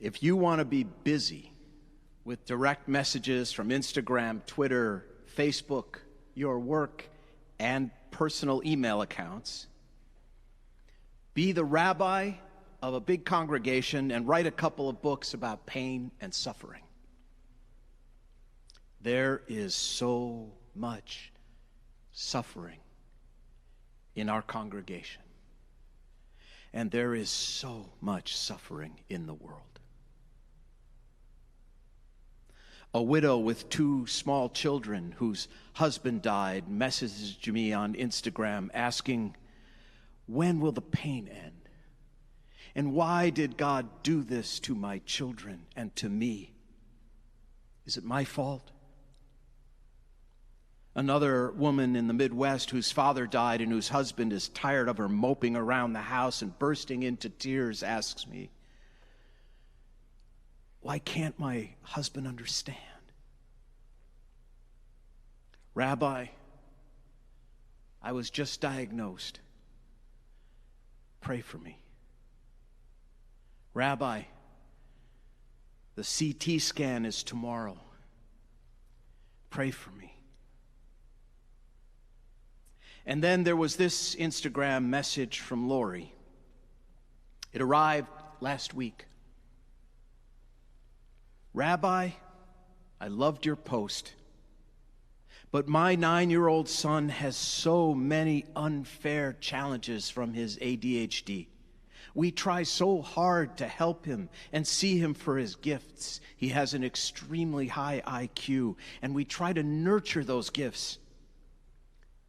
If you want to be busy with direct messages from Instagram, Twitter, Facebook, your work, and personal email accounts, be the rabbi of a big congregation and write a couple of books about pain and suffering. There is so much suffering in our congregation, and there is so much suffering in the world. A widow with 2 small children whose husband died messaged me on Instagram asking, "When will the pain end? And why did God do this to my children and to me? Is it my fault?" Another woman in the Midwest whose father died and whose husband is tired of her moping around the house and bursting into tears asks me, "Why can't my husband understand?" "Rabbi, I was just diagnosed. Pray for me." "Rabbi, the CT scan is tomorrow. Pray for me." And then there was this Instagram message from Lori. It arrived last week. "Rabbi, I loved your post, but my 9-year-old son has so many unfair challenges from his ADHD. We try so hard to help him and see him for his gifts. He has an extremely high IQ, and we try to nurture those gifts.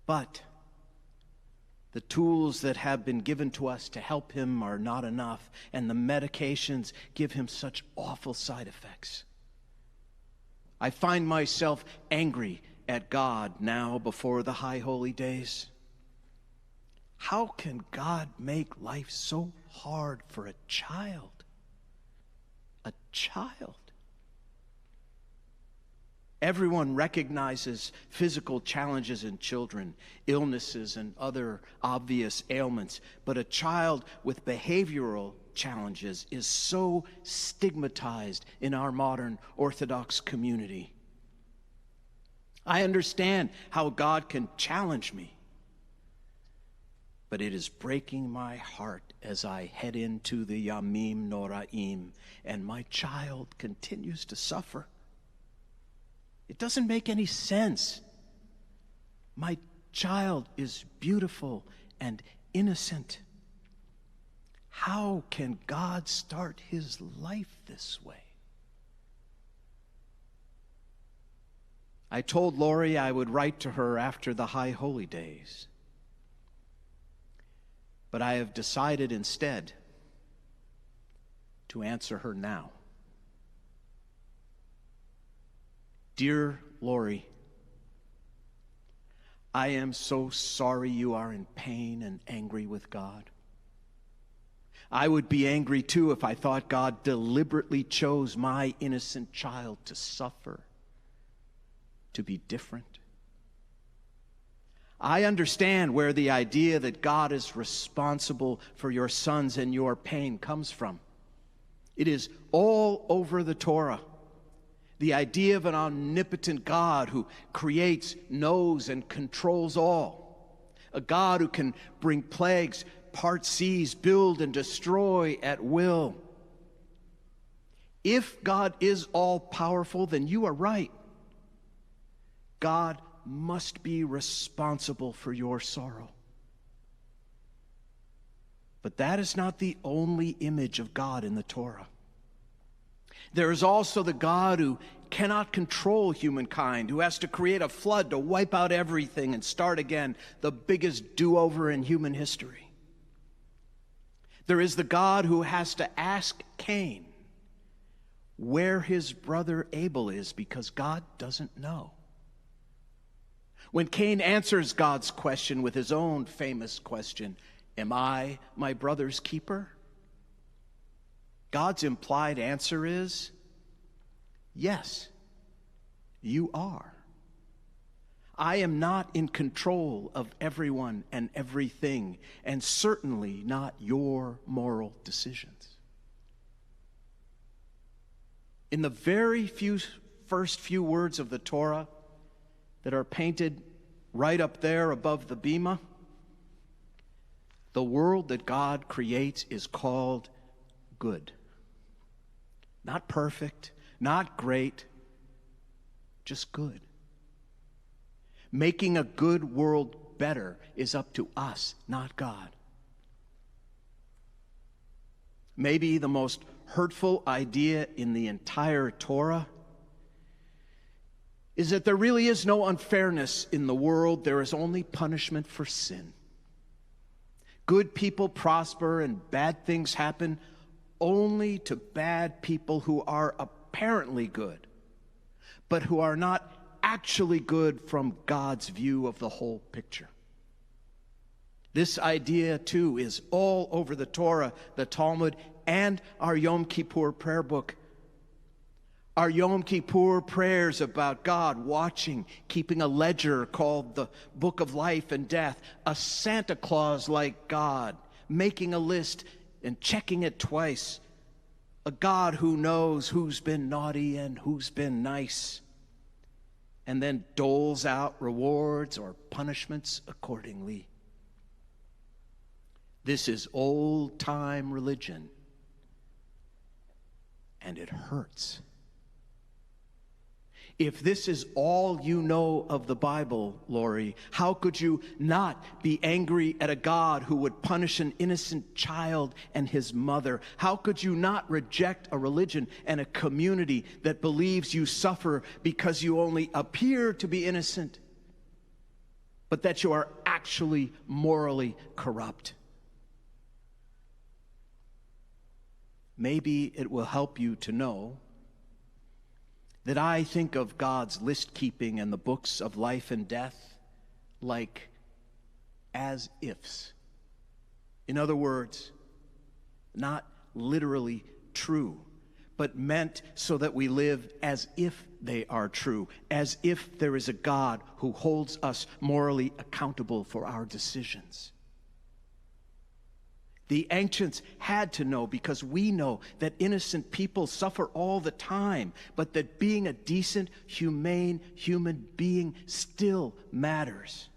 But the tools that have been given to us to help him are not enough, and the medications give him such awful side effects. I find myself angry at God now before the high holy days. How can God make life so hard for a child? A child. Everyone recognizes physical challenges in children, illnesses and other obvious ailments, but a child with behavioral challenges is so stigmatized in our modern Orthodox community. I understand how God can challenge me, but it is breaking my heart as I head into the Yamim Noraim and my child continues to suffer. It doesn't make any sense. My child is beautiful and innocent. How can God start his life this way? I told Lori I would write to her after the high holy days. But I have decided instead to answer her now. Dear Lori, I am so sorry you are in pain and angry with God. I would be angry too if I thought God deliberately chose my innocent child to suffer, to be different. I understand where the idea that God is responsible for your sons and your pain comes from. It is all over the Torah. The idea of an omnipotent God who creates, knows, and controls all. A God who can bring plagues, part seas, build and destroy at will. If God is all-powerful, then you are right. God must be responsible for your sorrow. But that is not the only image of God in the Torah. There is also the God who cannot control humankind, who has to create a flood to wipe out everything and start again, the biggest do-over in human history. There is the God who has to ask Cain where his brother Abel is because God doesn't know. When Cain answers God's question with his own famous question, "Am I my brother's keeper?" God's implied answer is, yes, you are. I am not in control of everyone and everything, and certainly not your moral decisions. In the very first few words of the Torah that are painted right up there above the bema, the world that God creates is called good. Not perfect, not great, just good. Making a good world better is up to us, not God. Maybe the most hurtful idea in the entire Torah is that there really is no unfairness in the world. There is only punishment for sin. Good people prosper and bad things happen only to bad people who are apparently good, but who are not actually good from God's view of the whole picture. This idea, too, is all over the Torah, the Talmud, and our Yom Kippur prayer book. Our Yom Kippur prayers about God watching, keeping a ledger called the Book of Life and Death, a Santa Claus like God, making a list and checking it twice, a God who knows who's been naughty and who's been nice, and then doles out rewards or punishments accordingly. This is old-time religion, and it hurts. If this is all you know of the Bible, Lori, how could you not be angry at a God who would punish an innocent child and his mother? How could you not reject a religion and a community that believes you suffer because you only appear to be innocent, but that you are actually morally corrupt? Maybe it will help you to know that I think of God's list keeping and the books of life and death like as ifs. In other words, not literally true, but meant so that we live as if they are true, as if there is a God who holds us morally accountable for our decisions. The ancients had to know, because we know that innocent people suffer all the time, but that being a decent, humane human being still matters.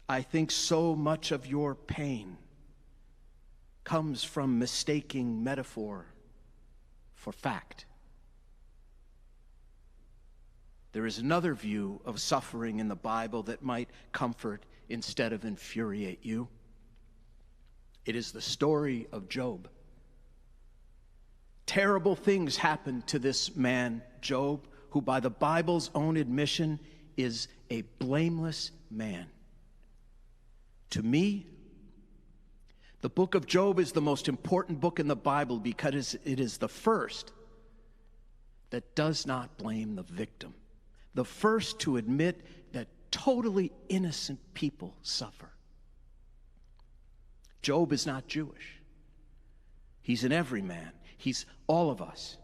I think so much of your pain comes from mistaking metaphor for fact. There is another view of suffering in the Bible that might comfort instead of infuriate you. It is the story of Job. Terrible things happened to this man, Job, who by the Bible's own admission is a blameless man. To me, the book of Job is the most important book in the Bible because it is the first that does not blame the victim, the first to admit that totally innocent people suffer. Job is not Jewish. He's an everyman. He's all of us.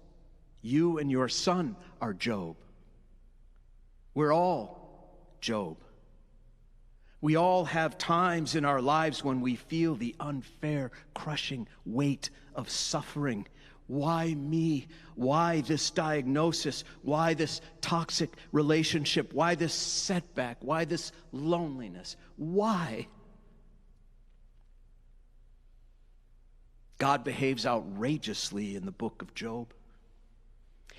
You and your son are Job. We're all Job. We all have times in our lives when we feel the unfair, crushing weight of suffering. Why me? Why this diagnosis? Why this toxic relationship? Why this setback? Why this loneliness? Why? God behaves outrageously in the book of Job.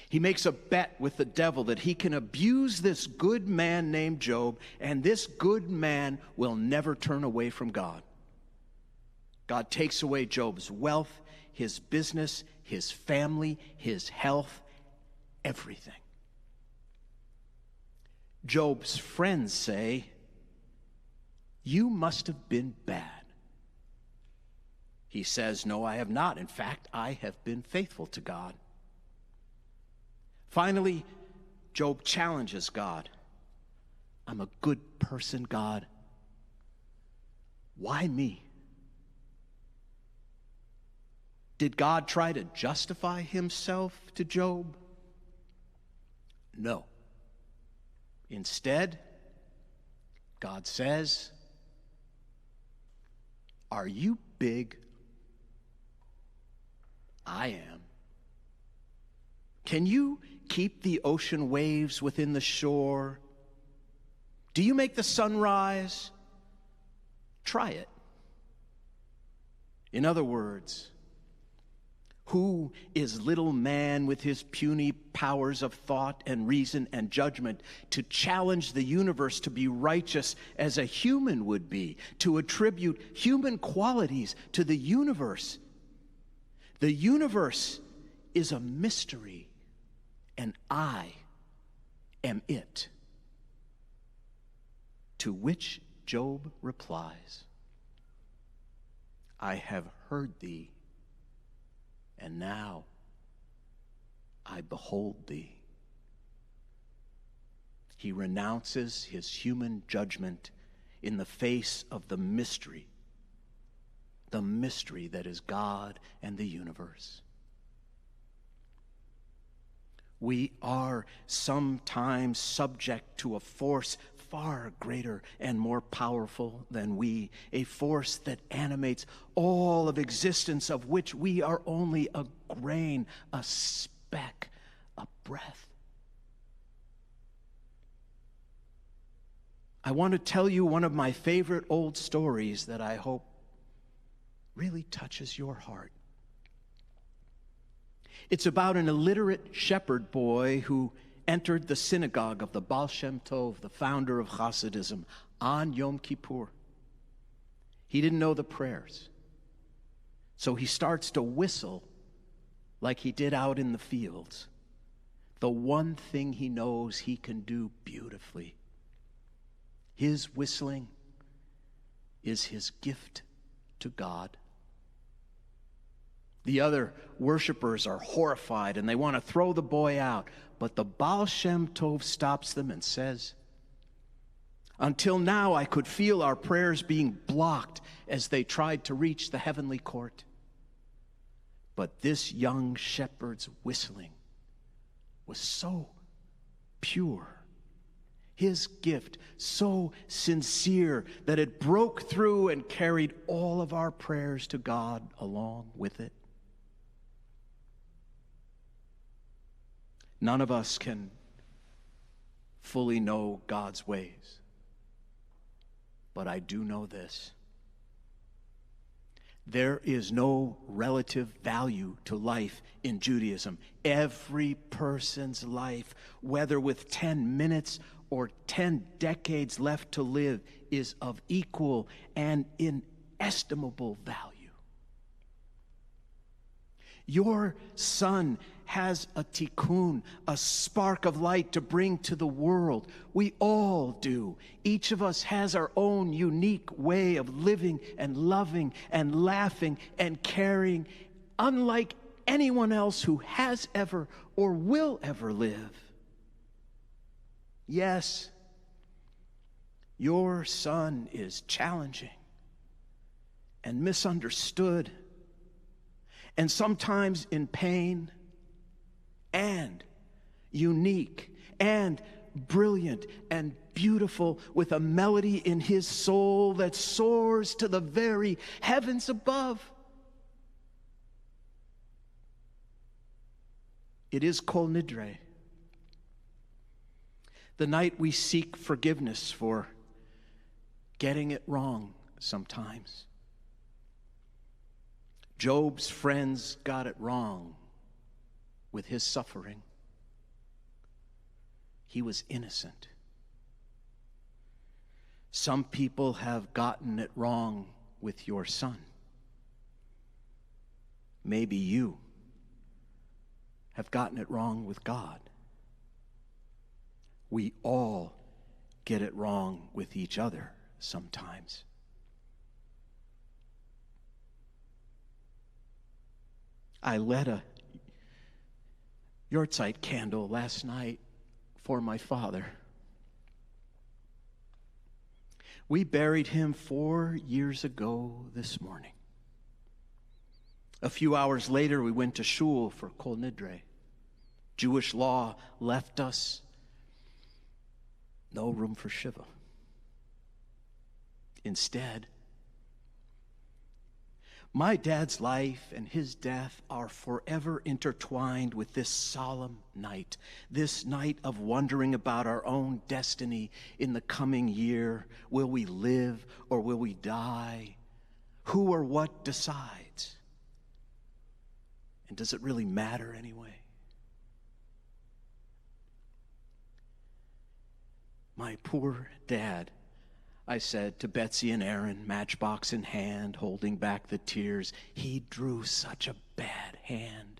He makes a bet with the devil that he can abuse this good man named Job, and this good man will never turn away from God. God takes away Job's wealth, his business, his family, his health, everything. Job's friends say, "You must have been bad." He says, "No, I have not. In fact, I have been faithful to God." Finally, Job challenges God. "I'm a good person, God. Why me?" Did God try to justify himself to Job? No. Instead, God says, "Are you big? I am. Can you keep the ocean waves within the shore? Do you make the sun rise? Try it. In other words, who is little man with his puny powers of thought and reason and judgment to challenge the universe to be righteous as a human would be, to attribute human qualities to the universe? The universe is a mystery, and I am it. To which Job replies, I have heard thee, and now I behold thee. He renounces his human judgment in the face of the mystery that is God and the universe. We are sometimes subject to a force far greater and more powerful than we, a force that animates all of existence, of which we are only a grain, a speck, a breath. I want to tell you one of my favorite old stories that I hope really touches your heart. It's about an illiterate shepherd boy who entered the synagogue of the Baal Shem Tov, the founder of Hasidism, on Yom Kippur. He didn't know the prayers, so he starts to whistle like he did out in the fields, the one thing he knows he can do beautifully. His whistling is his gift to God. The other worshipers are horrified and they want to throw the boy out. But the Baal Shem Tov stops them and says, until now I could feel our prayers being blocked as they tried to reach the heavenly court. But this young shepherd's whistling was so pure, his gift so sincere, that it broke through and carried all of our prayers to God along with it. None of us can fully know God's ways, but I do know this. There is no relative value to life in Judaism. Every person's life, whether with 10 minutes or 10 decades left to live, is of equal and inestimable value. Your son has a tikkun, a spark of light to bring to the world. We all do. Each of us has our own unique way of living and loving and laughing and caring, unlike anyone else who has ever or will ever live. Yes, your son is challenging and misunderstood, and sometimes in pain, and unique and brilliant and beautiful, with a melody in his soul that soars to the very heavens above. It is Kol Nidrei, the night we seek forgiveness for getting it wrong sometimes. Job's friends got it wrong with his suffering. He was innocent. Some people have gotten it wrong with your son. Maybe you have gotten it wrong with God. We all get it wrong with each other sometimes. I lit a yahrzeit candle last night for my father. We buried him 4 years ago this morning. A few hours later, we went to shul for Kol Nidrei. Jewish law left us no room for Shiva. Instead, My dad's life and his death are forever intertwined with this solemn night, this night of wondering about our own destiny in the coming year. Will we live or will we die? Who or what decides? And does it really matter anyway? My poor dad, I said to Betsy and Aaron, matchbox in hand, holding back the tears. He drew such a bad hand.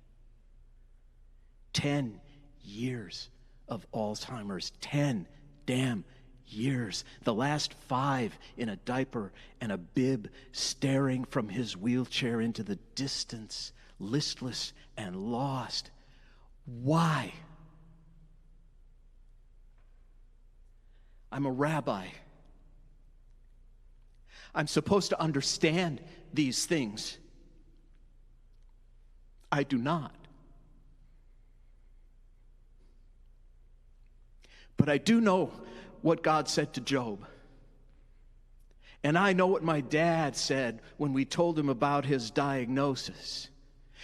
10 years of Alzheimer's. 10 damn years. The last 5 in a diaper and a bib, staring from his wheelchair into the distance, listless and lost. Why? I'm a rabbi. I'm supposed to understand these things. I do not. But I do know what God said to Job. And I know what my dad said when we told him about his diagnosis.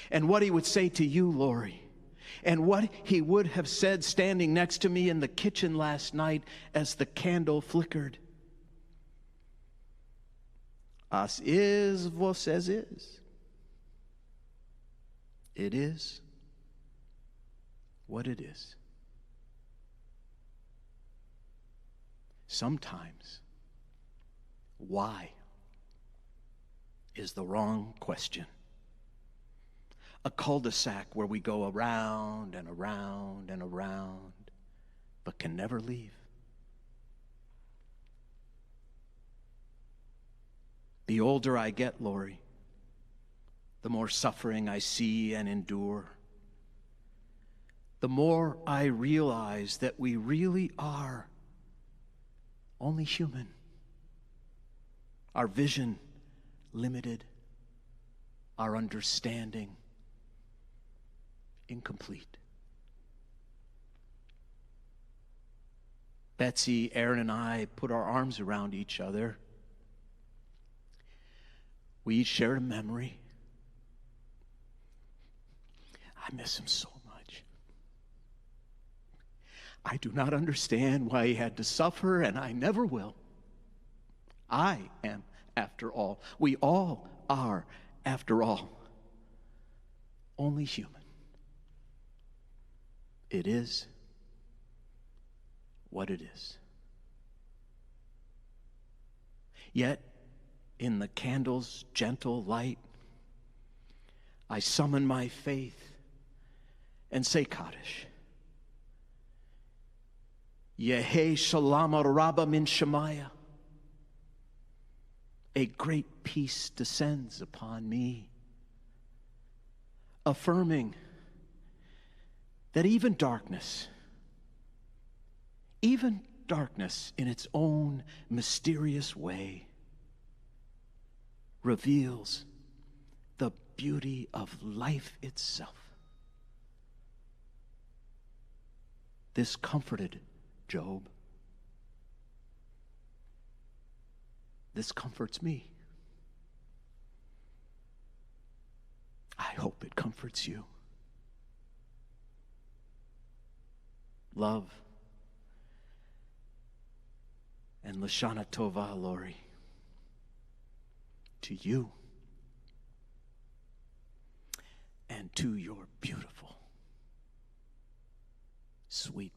And what he would say to you, Lori. And what he would have said standing next to me in the kitchen last night as the candle flickered. As is, vocês is. It is what it is. Sometimes, why is the wrong question. A cul-de-sac where we go around and around and around, but can never leave. The older I get, Lori, the more suffering I see and endure. The more I realize that we really are only human. Our vision limited, our understanding incomplete. Betsy, Aaron, and I put our arms around each other. We each shared a memory. I miss him so much. I do not understand why he had to suffer, and I never will. I am, after all. We all are, after all, only human. It is what it is. Yet, in the candle's gentle light, I summon my faith and say Kaddish. Yehe shalom rabba min shemaya. A great peace descends upon me, affirming that even darkness in its own mysterious way, reveals the beauty of life itself. This comforted Job. This comforts me. I hope it comforts you. Love and Lashana Tova, Lori, to you and to your beautiful, sweet